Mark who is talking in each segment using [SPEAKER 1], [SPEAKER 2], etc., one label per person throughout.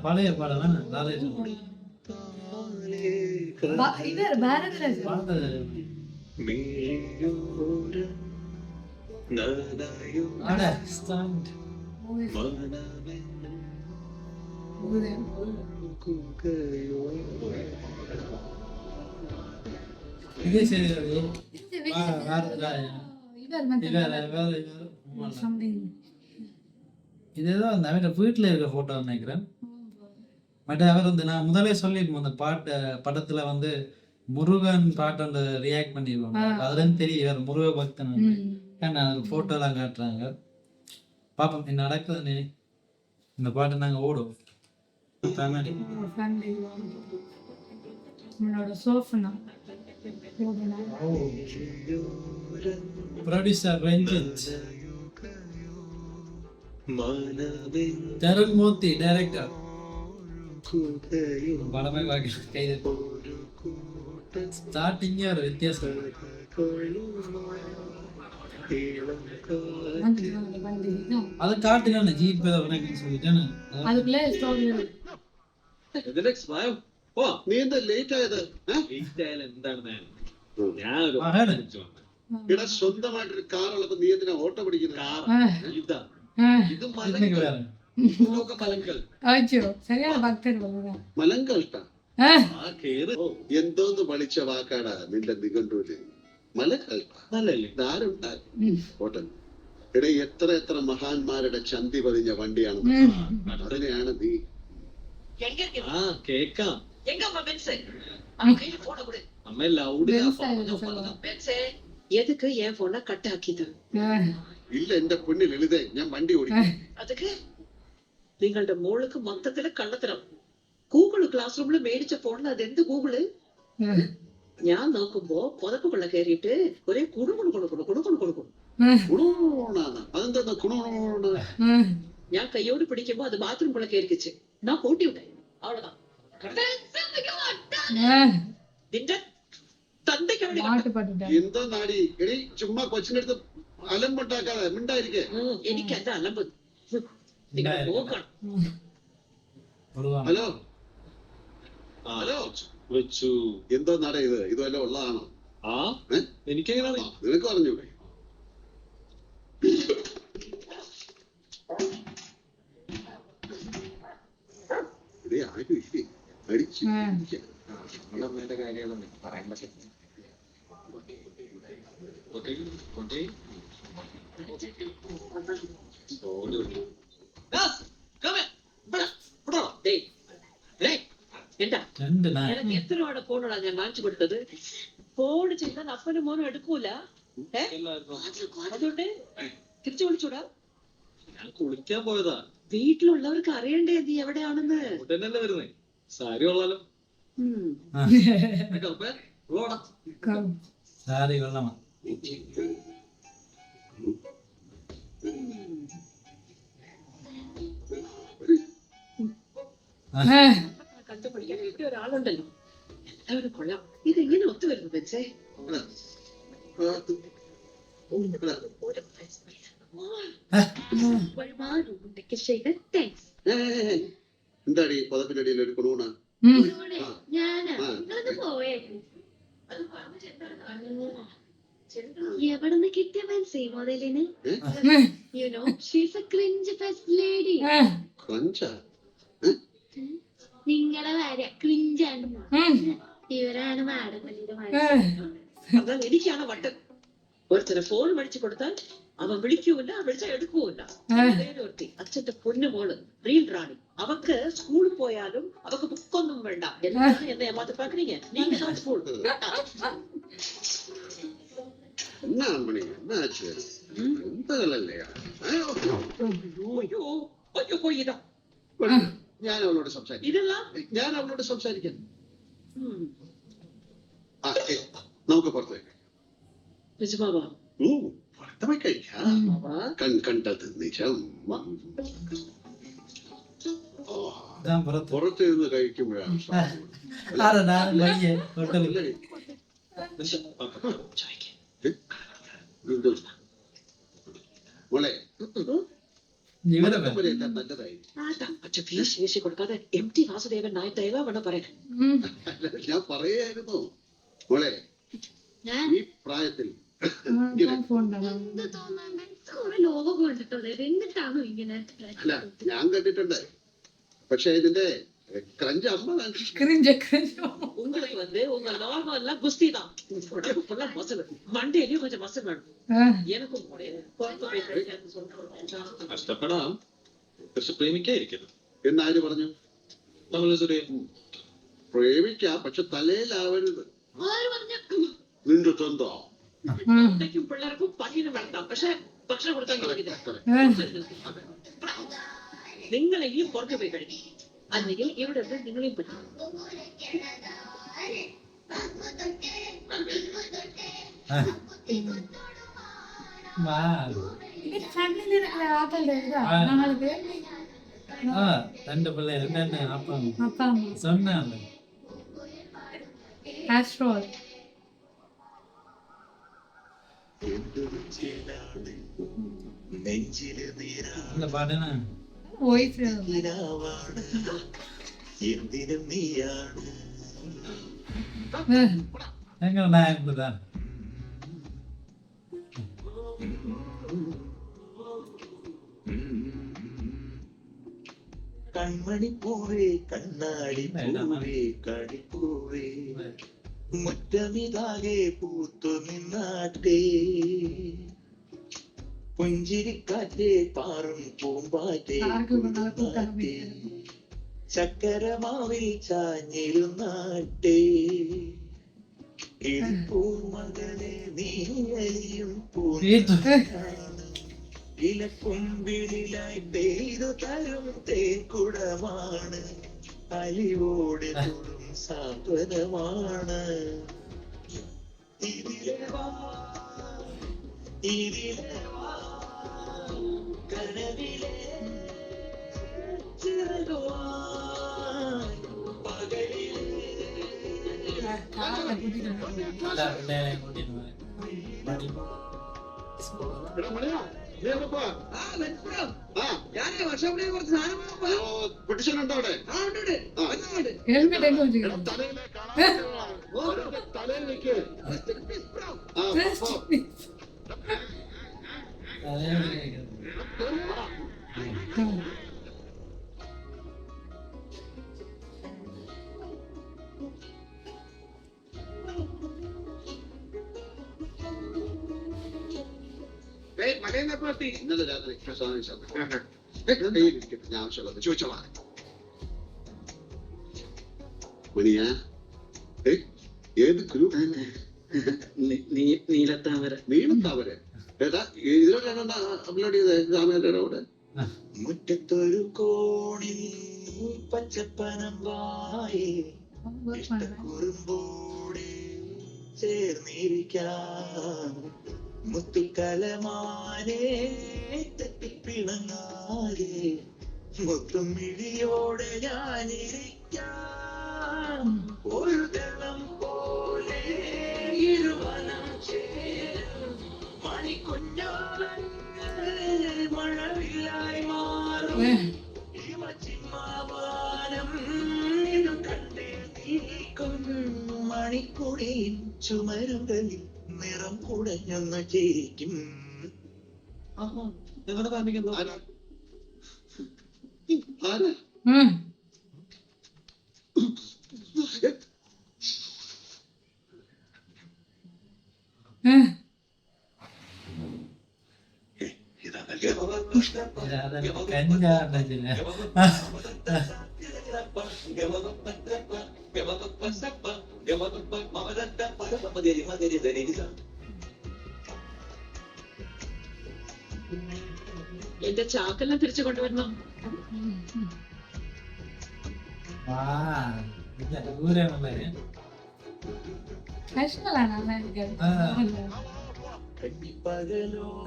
[SPEAKER 1] பழைய பாடம் இதுதான் அந்த அவன் வீட்டில் இருக்க ஃபோட்டோ நினைக்கிறேன். பட் அவர் வந்து நான் முதலே சொல்லியிருப்போம் அந்த படத்துல வந்து முருகன் பாட்டு ரியாக்ட் பண்ணிடுவாங்க. அதுலன்னு தெரியும் வேற முருக பக்தன் ஃபோட்டோ எல்லாம் காட்டுறாங்க. பாப்போம் என்ன நடக்குதுன்னு. இந்த பாட்டு நாங்க ஓடுவோம். ப்ரொடியூசர் ரஞ்சித், தருண் மூர்த்தி டைரக்டர். படமே கைது ஸ்டார்டிங்கே ஒரு வித்தியாசம். അത് കാട്ടിലാണ് ജീപ്പ് சொல்லிட்டேன்னு
[SPEAKER 2] നീ എന്താ ലേറ്റ് ആയത്? ഇവിടെ സ്വന്തമായിട്ടൊരു കാറുള്ളപ്പോ നീ എന്തിനാ ഓട്ടോ പിടിക്കുന്നത്? ഇത് മലങ്കൾട്ടാ എന്തോന്ന് വിളിച്ച വാക്കാടാ നിന്റെ നിഘണ്ടൂര്. മലങ്കൾട്ടാ ഇവിടെ എത്ര എത്ര മഹാന്മാരുടെ ചന്തി പതിഞ്ഞ വണ്ടിയാണ്. അതിനെയാണ് നീ
[SPEAKER 3] കേക്കാം.
[SPEAKER 4] எதுக்கு என் போன கட் ஆக்கிது?
[SPEAKER 2] இல்ல എന്റെ പൊന്നിൽ എഴുതേ ഞാൻ വണ്ടി ഓടിക്കും.
[SPEAKER 4] அதுக்கு നിങ്ങളുടെ മോൾക്ക് മൊത്തത്തില് കള്ളത്തരം. ഗൂഗിള് ക്ലാസ് റൂമില് മേടിച്ച ഫോണിൽ അത് എന്ത് ഗൂഗിള്? ഞാൻ നോക്കുമ്പോ പുതപ്പുകൊള്ള കയറിയിട്ട് ഒരേ കുണുകുണു കൊടുക്കണം കുണുകുണു കൊടുക്കണം. ഞാൻ കൈയോട് പിടിക്കുമ്പോ അത് ബാത്റൂമുള്ള കയറിക്കിച്ച് ഞാൻ കൂട്ടി വിട്ടേ. അവളതാ നിന്റെ
[SPEAKER 2] എന്തോ നാടി എടി ചുമ്മാ കൊച്ചിന്റെ അടുത്ത് അലമ്പുണ്ടാക്കാതെ മിണ്ടായിരിക്കേ.
[SPEAKER 4] എനിക്ക് എന്താ അലമ്പ്? നിങ്ങൾ നോക്കണം.
[SPEAKER 2] ഹലോ ഹലോ
[SPEAKER 3] വെച്ചു.
[SPEAKER 2] എന്തോ നട ഇത് ഇതുവല്ല ഉള്ളതാണോ?
[SPEAKER 3] എനിക്കെങ്ങനെ
[SPEAKER 2] നിനക്ക് പറഞ്ഞൂടെ? ഇവിടെ ആരും ഇല്ലേ? അടിച്ചു
[SPEAKER 3] കാര്യങ്ങളൊന്നും പറയാൻ പറ്റില്ല.
[SPEAKER 4] എത്ര രൂപയുടെ ഫോണാണ് ഞാൻ വാങ്ങിച്ചു കൊടുത്തത്? ഫോൺ ചെയ്താൽ അപ്പനും മോനും എടുക്കൂല. അതുകൊണ്ട് തിരിച്ചു വിളിച്ചൂടാ.
[SPEAKER 3] ഞാൻ കുളിക്കാൻ പോയതാ.
[SPEAKER 4] വീട്ടിലുള്ളവർക്ക് അറിയണ്ടേ നീ എവിടെയാണെന്ന്?
[SPEAKER 3] ഉടനല്ലേ വരുന്നേ. സാരി കൊള്ളാലോ.
[SPEAKER 1] സാരി കൊള്ളാമ.
[SPEAKER 4] കണ്ടുപിടിക്കാൻ ഇവിടെ ഒരാളുണ്ടല്ലോ. എല്ലാവരും കൊള്ളാം. ഇതെങ്ങനെ ഒത്തുവരുന്നു വെച്ചേ?
[SPEAKER 2] എന്താടി പദത്തിന്റെ അടിയിൽ ഒരു കുണൂണ?
[SPEAKER 5] എവിടുന്ന് കിട്ടിയ മനസ്സേ മോഡലിന്? You know, she's a cringe first lady. നിങ്ങളെ ഭാര്യ ക്രിഞ്ചാണ്. ഇവരാണ് മാഡത്തിന്റെ
[SPEAKER 4] അതാ എനിക്കാണ് വട്ടൻ. ഒരുത്തനെ ഫോൺ മേടിച്ചു കൊടുത്താൽ അവൻ വിളിക്കൂല്ല, വിളിച്ചാൽ എടുക്കൂല്ല. ഒരുത്തി അച്ഛന്റെ പൊന്നു മോള് റീൽ റാണി. അവക്ക് സ്കൂളിൽ പോയാലും അവക്ക് ബുക്കൊന്നും വേണ്ട. എന്താണ് എന്നെ ഏമാത്തി പാക്കണീங்க? நீங்க தான் ஸ்கூல்.
[SPEAKER 2] என்ன அன்பணி என்னாச்சு? எந்தல இல்லையா?
[SPEAKER 4] അയ്യോ അയ്യോ പോയിതാ.
[SPEAKER 2] ഞാൻ അവളോട് സംസാരിക്കാം.
[SPEAKER 4] ഇതെല്ലാം
[SPEAKER 2] ഞാൻ അവളോട് സംസാരിക്കാം. നമുക്ക് പുറത്തേക്ക്
[SPEAKER 4] നിജമാവാ.
[SPEAKER 2] പുറത്തമായി കഴിക്കാം. കണ്ടത് നിജം. പുറത്ത് നിന്ന് കഴിക്കുമ്പോഴാണ് മോളെ
[SPEAKER 1] ഇവരെ
[SPEAKER 2] വരെയൊക്കെ നല്ലതായി.
[SPEAKER 4] അച്ഛൻ ഫീസ് വീശി കൊടുക്കാതെ MT വാസുദേവൻ നായ ദയവാണ് പറയാൻ.
[SPEAKER 2] അല്ല, ഞാൻ പറയായിരുന്നു മോളെ,
[SPEAKER 5] ഞാൻ
[SPEAKER 2] ഈ പ്രായത്തിൽ ഇങ്ങനെ
[SPEAKER 5] എന്ത് തോന്നാണ്ട് കുറെ ലോകം കണ്ടിട്ടുണ്ട് എന്നിട്ടാണോ ഇങ്ങനെ
[SPEAKER 2] അല്ല ഞാൻ കണ്ടിട്ടുണ്ട്. പക്ഷെ ഇതിന്റെ ക്രഞ്ച് അമ്മ
[SPEAKER 4] உங்களுக்கு வந்து உங்க லாபம் எல்லாம் குஸ்தி தான். ஃபுல்லா மசில் மண்டையிலயும் கொஞ்சம் மசில் வேணும். எனக்கும் கூட പുറത്ത് പോയി കഴിക്കാന്ന് சொல்றேன்.
[SPEAKER 3] കഷ്ടപ്പെടാം, പക്ഷെ പ്രേമിക്കായിരിക്കരുത്.
[SPEAKER 2] എന്നാര് പറഞ്ഞു?
[SPEAKER 3] നമ്മള് സുരേ
[SPEAKER 2] പ്രേമിക്കാം, പക്ഷെ തലയിലാവരുത്.
[SPEAKER 5] ആര് പറഞ്ഞ
[SPEAKER 2] നിന്റെ സ്വന്തോ
[SPEAKER 4] അമ്മയ്ക്കും പിള്ളേർക്കും പണിയും വേണ്ട, പക്ഷെ ഭക്ഷണം കൊടുക്കാൻ നിങ്ങളെയും പുറത്തു പോയി കഴിക്കും. അല്ലെങ്കിൽ ഇവിടെ നിങ്ങളെയും പറ്റും.
[SPEAKER 6] ஃபேமிலில இருக்கிற ஆட்கள் நாளைக்கு
[SPEAKER 1] ரெண்டு பிள்ளை ரெண்டு அப்பா
[SPEAKER 6] அப்பா அம்மா
[SPEAKER 1] சொன்னாங்க.
[SPEAKER 6] ஆஸ்ட்ரோல்
[SPEAKER 1] இந்த பாட்டுனா
[SPEAKER 6] വോയിസ്
[SPEAKER 1] எங்க நான் இப்படிதான்
[SPEAKER 7] കൺമണി പൂവേ കണ്ണാടി പൂവേ കളിപ്പൂവേ മുറ്റമിതാകെ പൂത്തു നിന്നാട്ടേ പുഞ്ചിരിക്കാറ്റേ പാറും പൂമ്പാറ്റേ ചക്കരമാവിൽ ചാഞ്ഞിരുന്നാട്ടേ പൂമകനെ നീയും ഇലക്കുമ്പിലായി പെയ്തു തരും തേക്കുടമാണ് അലിവോടെ തൊടും സാന്ത്വനമാണ് ഇതിലെ വാ ഇതിലെ വാ കനവിലെ ചിറകുവാൻ പകലിലെ
[SPEAKER 1] പിള്ളേരെ കൂട്ടിട്ട്
[SPEAKER 2] പെട്ടിഷൻ ഉണ്ടോ അവിടെ?
[SPEAKER 6] ഹെൽമെറ്റ് എങ്ങനെ വെച്ചിരിക്കുന്നു
[SPEAKER 2] തലയിൽ നിൽക്ക്. ഇന്നലെ രാത്രി ഞാൻ ആവശ്യമുള്ളത് ചോദിച്ചോളാം. മണിയാ ഏത് ഗ്രൂപ്പ്?
[SPEAKER 4] നീലത്താമര.
[SPEAKER 2] നീളത്താവരെ ഏതാ? ഇതിലൊക്കെ അപ്ലോഡ് ചെയ്ത രാമേരോട്
[SPEAKER 7] മുറ്റത്തൊരു കോണിൽ പച്ചപ്പനം വായി കുറുമ്പോടെ ചേർന്നിരിക്കാം മുത്തുക്കലമാനെ തെറ്റിപ്പിണങ്ങാതെ മുത്തും മിഴിയോടെ ഞാനിരിക്കാം ഒരു ദളം പോലെ ഇരുവനം ചേരും മണിക്കുഞ്ഞോളങ്ങൾ മഴവില്ലായി മാറും ഹിമചിമ്മാവാനം ഇതു കണ്ടേ നീക്കും മണിക്കുടിയും ചുമരുകളിൽ നിറം കുടഞ്ഞൊന്ന് ചേരിക്കും.
[SPEAKER 3] നിങ്ങളുടെ ഫാമിലിക്ക്
[SPEAKER 2] ആരാ? ആരാ?
[SPEAKER 4] എന്റെ ചാക്കെല്ലാം തിരിച്ചു കൊണ്ടുവരണം.
[SPEAKER 1] ദൂരെയാണല്ലേ?
[SPEAKER 6] ഫാഷനലാണ് നല്ല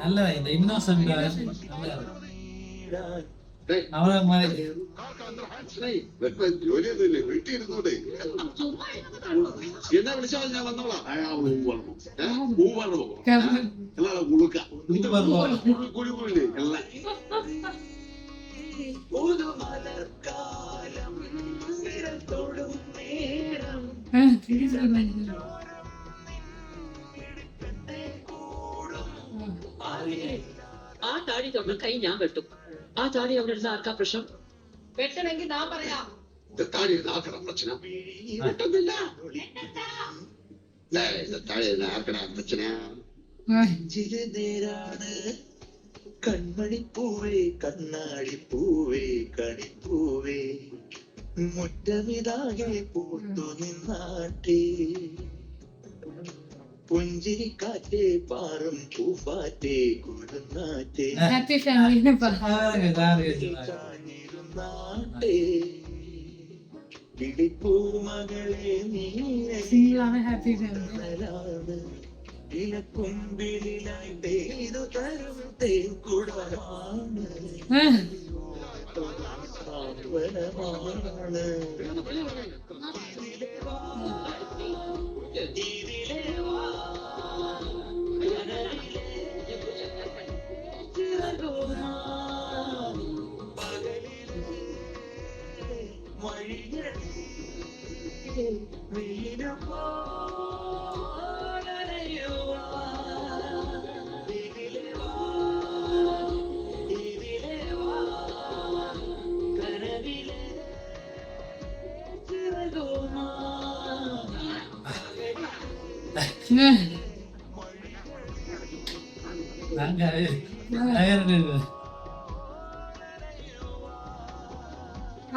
[SPEAKER 1] നല്ല இந்த இன்னோசன்ட் അവരെ മാറി
[SPEAKER 2] ജോലിയൊന്നുമില്ലേ? വീട്ടിൽ ഇരുന്നൂടെ? എന്നെ വിളിച്ചാൽ ഞാൻ വന്നോളാം.
[SPEAKER 6] Kevin.
[SPEAKER 2] എല്ലാം കുളുക്ക കുളിക്കൂലേ എല്ലാം
[SPEAKER 7] புது மலர்காலம் விரல் தொடும் நேரம்
[SPEAKER 4] ആ താടി തൊട്ട് കൈ ഞാൻ വെട്ടും. ആ താടി അവിടെ ഇരുന്ന് ആർക്കാ പ്രശ്നം? വെട്ടണമെങ്കിൽ ഞാൻ പറയാം.
[SPEAKER 2] இந்த தாடி ஆக்கிற பிரச்சனை வெட்டதில்ல. இந்த தாடி ஆக்கிற பிரச்சனை
[SPEAKER 7] നെഞ്ചിലെ നേരാണ് കൺമണി പൂവേ കണ്ണാടി പൂവേ കണിപ്പൂവേ മുറ്റമിതാകെ പൂത്തു നിന്നാട്ടേ പുഞ്ചിരിക്കാറ്റേ പാറും പൂഫാറ്റേ കുരുന്നാറ്റേ
[SPEAKER 6] ഹാപ്പി ഫാമിലിനെപ്പാ
[SPEAKER 7] ചാഞ്ഞിരുന്നാട്ടേ കിളിപ്പൂമകളെ നീല
[SPEAKER 6] സിംഗിളാണ് ഹാപ്പി ഫാമിലി.
[SPEAKER 7] ാണ് ഇലക്കുമ്പിലായി പെയ്തു തരും തേൻകുടമാണ് സാന്ത്വനമാണ് ഇതിലെ വാ, ഇതിലെ വാ, കനവിലെ ചിറകുമാൻ, പകലിലെ വഴികളിൽ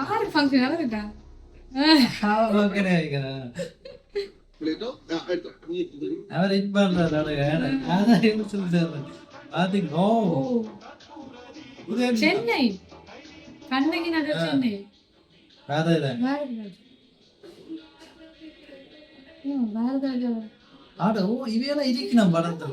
[SPEAKER 6] ആര് ഫംഗ്ഷൻ അവരൊക്കെ
[SPEAKER 2] எடுத்தோ.
[SPEAKER 1] அவர் இது பண்றாரு பாத்தீங்க.
[SPEAKER 6] ചെന്നൈ കണ്ണകി നഗർ ചെന്നൈ
[SPEAKER 1] ஆட ஓ இவையெல்லாம் இருக்கணும் படத்துல.